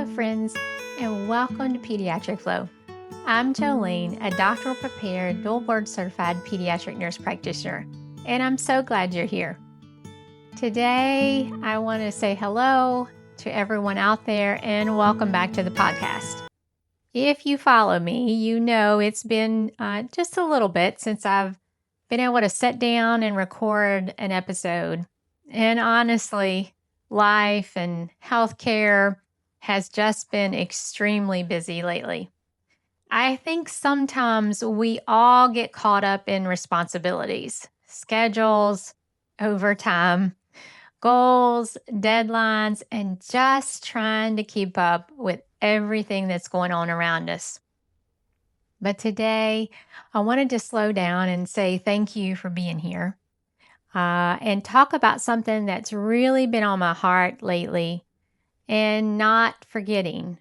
Hello, friends, and welcome to Pediatric Flow. I'm Jolene, a doctoral prepared, dual board certified pediatric nurse practitioner, and I'm so glad you're here. Today, I want to say hello to everyone out there and welcome back to the podcast. If you follow me, you know it's been just a little bit since I've been able to sit down and record an episode. And honestly, life and healthcare has just been extremely busy lately. I think sometimes we all get caught up in responsibilities, schedules, overtime, goals, deadlines, and just trying to keep up with everything that's going on around us. But today, I wanted to slow down and say thank you for being here and talk about something that's really been on my heart lately and not forgetting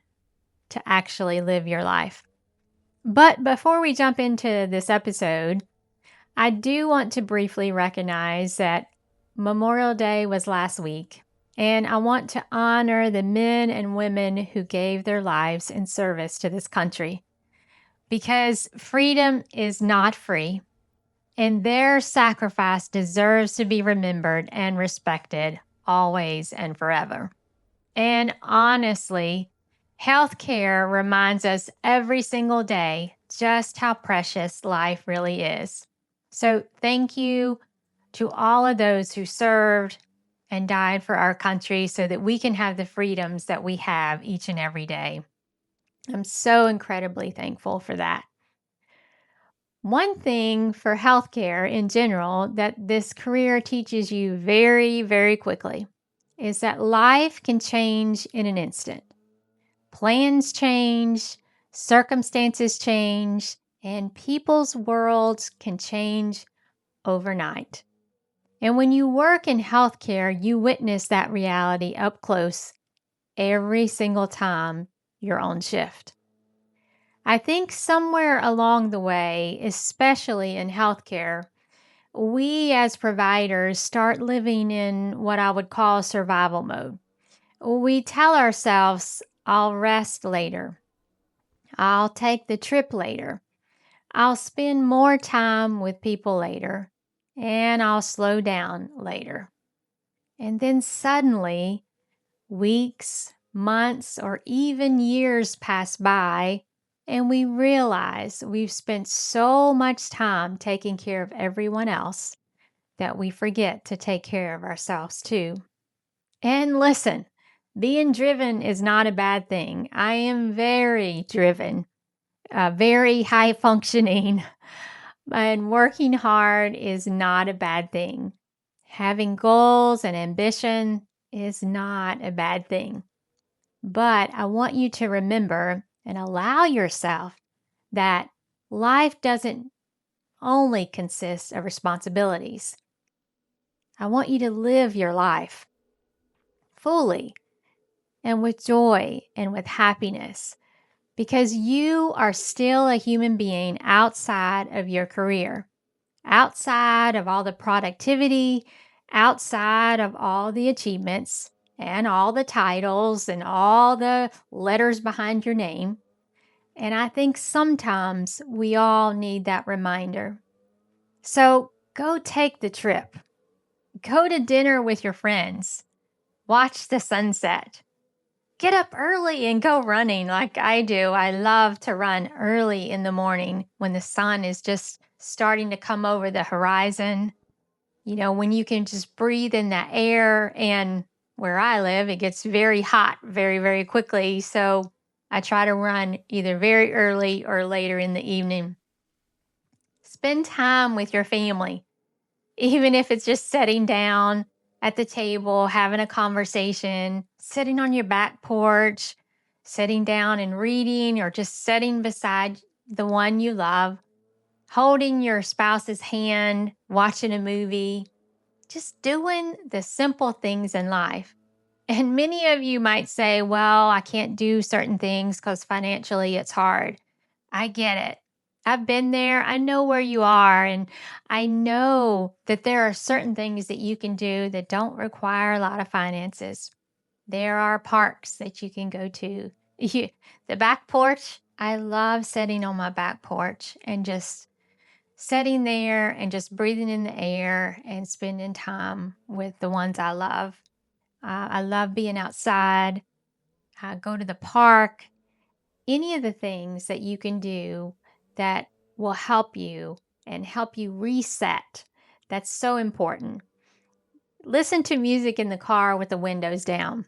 to actually live your life. But before we jump into this episode, I do want to briefly recognize that Memorial Day was last week, and I want to honor the men and women who gave their lives in service to this country because freedom is not free, and their sacrifice deserves to be remembered and respected always and forever. And honestly, healthcare reminds us every single day just how precious life really is. So thank you to all of those who served and died for our country so that we can have the freedoms that we have each and every day. I'm so incredibly thankful for that. One thing for healthcare in general that this career teaches you very, very quickly is that life can change in an instant. Plans change, circumstances change, and people's worlds can change overnight. And when you work in healthcare, you witness that reality up close every single time you're on shift. I think somewhere along the way, especially in healthcare, we as providers start living in what I would call survival mode. We tell ourselves, I'll rest later. I'll take the trip later. I'll spend more time with people later. And I'll slow down later. And then suddenly, weeks, months, or even years pass by, and we realize we've spent so much time taking care of everyone else that we forget to take care of ourselves too. And listen, being driven is not a bad thing. I am very driven, very high functioning, and working hard is not a bad thing. Having goals and ambition is not a bad thing. But I want you to remember and allow yourself that life doesn't only consist of responsibilities. I want you to live your life fully and with joy and with happiness because you are still a human being outside of your career, outside of all the productivity, outside of all the achievements and all the titles and all the letters behind your name. And I think sometimes we all need that reminder. So go take the trip. Go to dinner with your friends. Watch the sunset. Get up early and go running like I do. I love to run early in the morning when the sun is just starting to come over the horizon. You know, when you can just breathe in that air. And where I live, it gets very hot very, very quickly. So I try to run either very early or later in the evening. Spend time with your family, even if it's just sitting down at the table, having a conversation, sitting on your back porch, sitting down and reading, or just sitting beside the one you love, holding your spouse's hand, watching a movie, just doing the simple things in life. And many of you might say, well, I can't do certain things because financially it's hard. I get it. I've been there. I know where you are. And I know that there are certain things that you can do that don't require a lot of finances. There are parks that you can go to. The back porch, I love sitting on my back porch and just sitting there and just breathing in the air and spending time with the ones I love. I love being outside. Go to the park. Any of the things that you can do that will help you and help you reset. That's so important. Listen to music in the car with the windows down.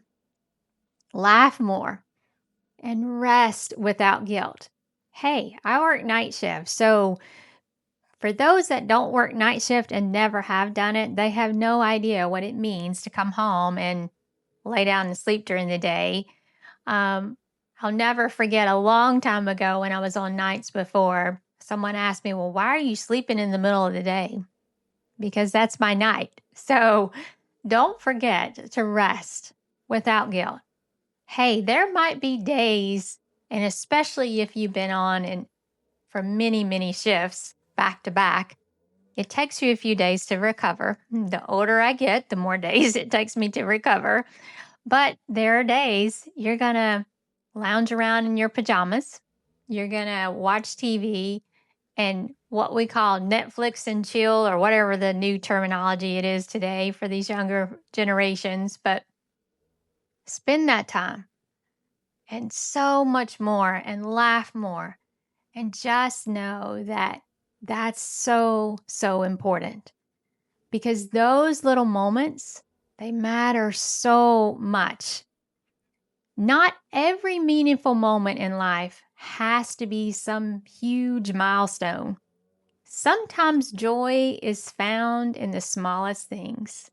Laugh more and rest without guilt. Hey, I work night shift, so for those that don't work night shift and never have done it, they have no idea what it means to come home and lay down and sleep during the day. Um, I'll never forget a long time ago when I was on nights before, someone asked me, well, why are you sleeping in the middle of the day? Because that's my night. So don't forget to rest without guilt. Hey, there might be days, and especially if you've been on and for many, many shifts back to back, it takes you a few days to recover. The older I get, the more days it takes me to recover. But there are days you're going to lounge around in your pajamas. You're going to watch TV and what we call Netflix and chill, or whatever the new terminology it is today for these younger generations. But spend that time and so much more and laugh more. And just know that that's so, so important, because those little moments, they matter so much. Not every meaningful moment in life has to be some huge milestone. Sometimes joy is found in the smallest things.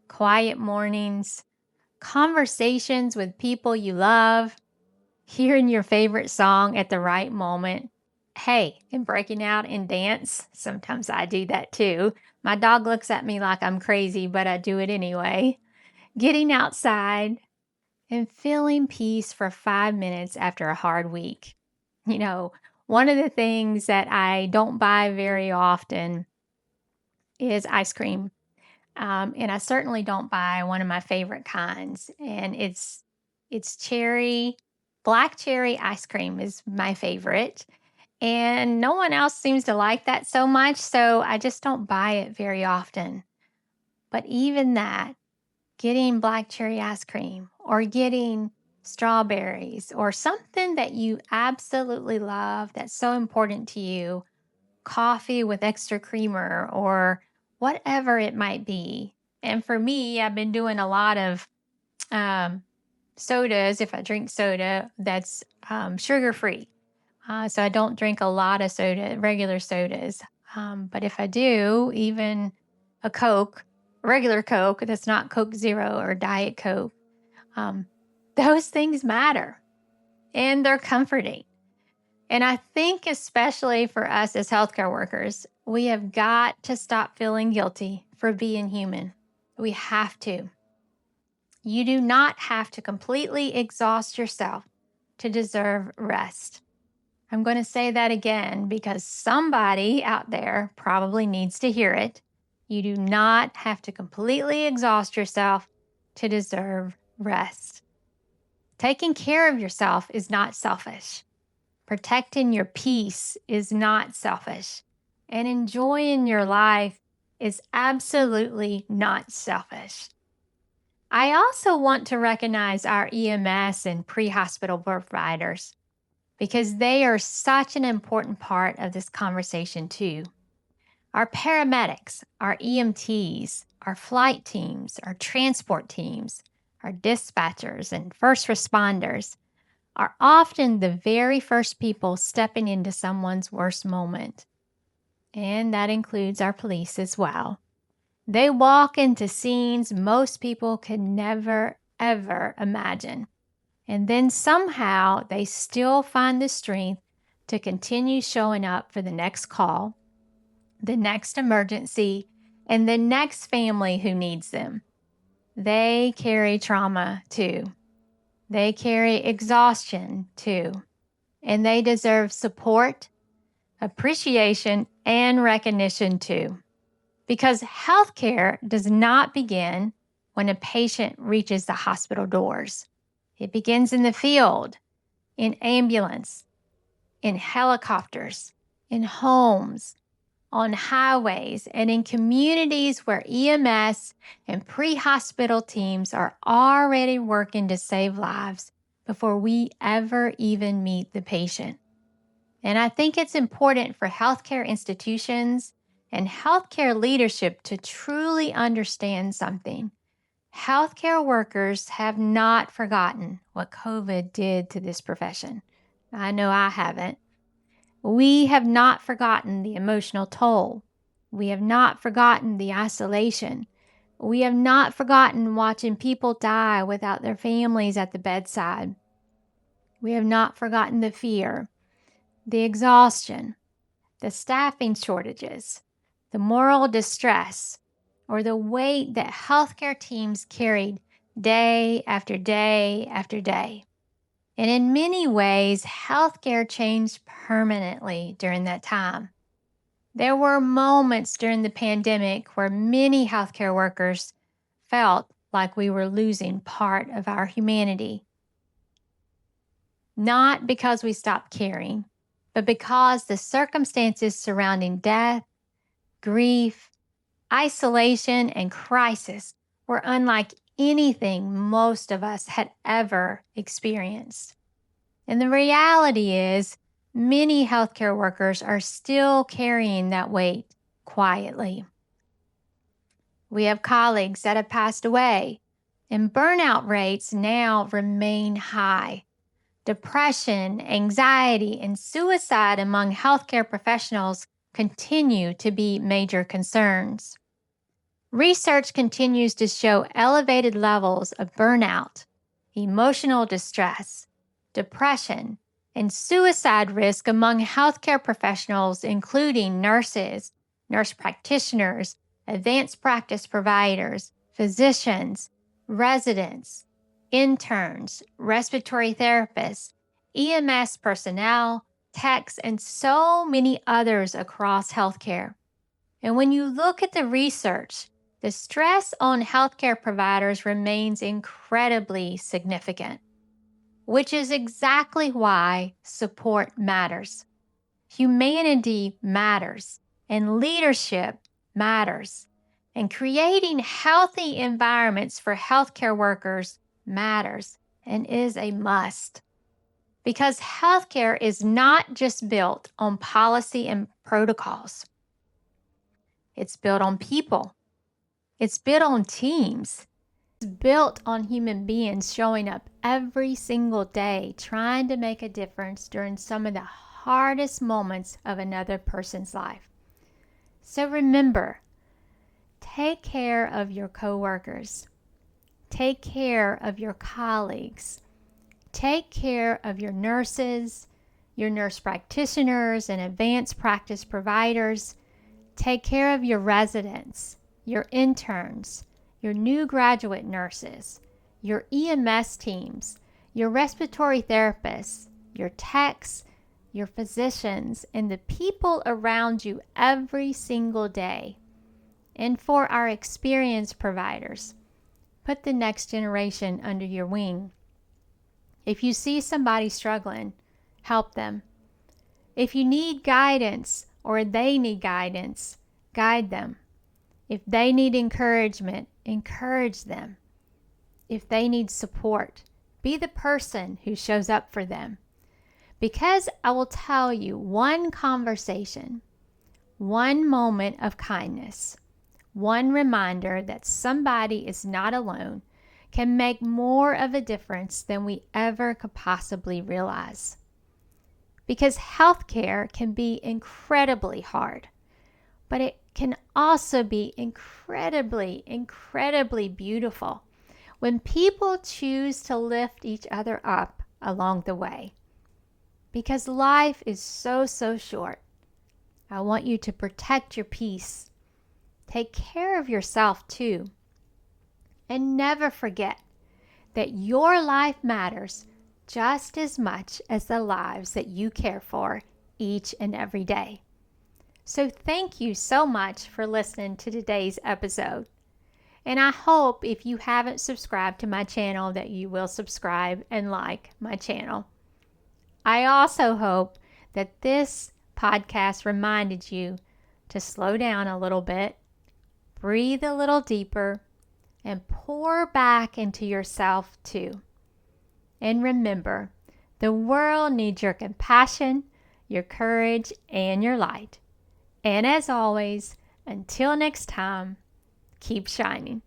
Quiet mornings, conversations with people you love, hearing your favorite song at the right moment. Hey, and breaking out in dance. Sometimes I do that too. My dog looks at me like I'm crazy, but I do it anyway. Getting outside and feeling peace for 5 minutes after a hard week. You know, one of the things that I don't buy very often is ice cream. And I certainly don't buy one of my favorite kinds. And it's black cherry ice cream is my favorite. And no one else seems to like that so much. So I just don't buy it very often. But even that, getting black cherry ice cream or getting strawberries or something that you absolutely love that's so important to you, coffee with extra creamer or whatever it might be. And for me, I've been doing a lot of sodas. If I drink soda, that's sugar free. So I don't drink a lot of regular sodas. But if I do, even a Coke, regular Coke that's not Coke Zero or Diet Coke, those things matter and they're comforting. And I think especially for us as healthcare workers, we have got to stop feeling guilty for being human. We have to. You do not have to completely exhaust yourself to deserve rest. I'm going to say that again because somebody out there probably needs to hear it. You do not have to completely exhaust yourself to deserve rest. Taking care of yourself is not selfish. Protecting your peace is not selfish. And enjoying your life is absolutely not selfish. I also want to recognize our EMS and pre-hospital providers because they are such an important part of this conversation too. Our paramedics, our EMTs, our flight teams, our transport teams, our dispatchers and first responders are often the very first people stepping into someone's worst moment. And that includes our police as well. They walk into scenes most people could never, ever imagine. And then somehow they still find the strength to continue showing up for the next call, the next emergency, and the next family who needs them. They carry trauma too. They carry exhaustion too. And they deserve support, appreciation, and recognition too. Because healthcare does not begin when a patient reaches the hospital doors. It begins in the field, in ambulance, in helicopters, in homes, on highways, and in communities where EMS and pre-hospital teams are already working to save lives before we ever even meet the patient. And I think it's important for healthcare institutions and healthcare leadership to truly understand something. Healthcare workers have not forgotten what COVID did to this profession. I know I haven't. We have not forgotten the emotional toll. We have not forgotten the isolation. We have not forgotten watching people die without their families at the bedside. We have not forgotten the fear, the exhaustion, the staffing shortages, the moral distress, or the weight that healthcare teams carried day after day after day. And in many ways, healthcare changed permanently during that time. There were moments during the pandemic where many healthcare workers felt like we were losing part of our humanity. Not because we stopped caring, but because the circumstances surrounding death, grief, isolation, and crisis were unlike anything most of us had ever experienced. And the reality is, many healthcare workers are still carrying that weight quietly. We have colleagues that have passed away, and burnout rates now remain high. Depression, anxiety, and suicide among healthcare professionals continue to be major concerns. Research continues to show elevated levels of burnout, emotional distress, depression, and suicide risk among healthcare professionals, including nurses, nurse practitioners, advanced practice providers, physicians, residents, interns, respiratory therapists, EMS personnel, techs, and so many others across healthcare. And when you look at the research, the stress on healthcare providers remains incredibly significant, which is exactly why support matters. Humanity matters, and leadership matters. And creating healthy environments for healthcare workers matters and is a must. Because healthcare is not just built on policy and protocols. It's built on people. It's built on teams. It's built on human beings showing up every single day, trying to make a difference during some of the hardest moments of another person's life. So remember, take care of your coworkers. Take care of your colleagues. Take care of your nurses, your nurse practitioners and advanced practice providers. Take care of your residents, your interns, your new graduate nurses, your EMS teams, your respiratory therapists, your techs, your physicians, and the people around you every single day. And for our experienced providers, put the next generation under your wing. If you see somebody struggling, help them. If you need guidance or they need guidance, guide them. If they need encouragement, encourage them. If they need support, be the person who shows up for them. Because I will tell you, one conversation, one moment of kindness, one reminder that somebody is not alone can make more of a difference than we ever could possibly realize. Because healthcare can be incredibly hard, but it can also be incredibly, incredibly beautiful when people choose to lift each other up along the way. Because life is so short. I want you to protect your peace. Take care of yourself too. And never forget that your life matters just as much as the lives that you care for each and every day. So thank you so much for listening to today's episode. And I hope if you haven't subscribed to my channel that you will subscribe and like my channel. I also hope that this podcast reminded you to slow down a little bit, breathe a little deeper, and pour back into yourself too. And remember, the world needs your compassion, your courage, and your light. And as always, until next time, keep shining.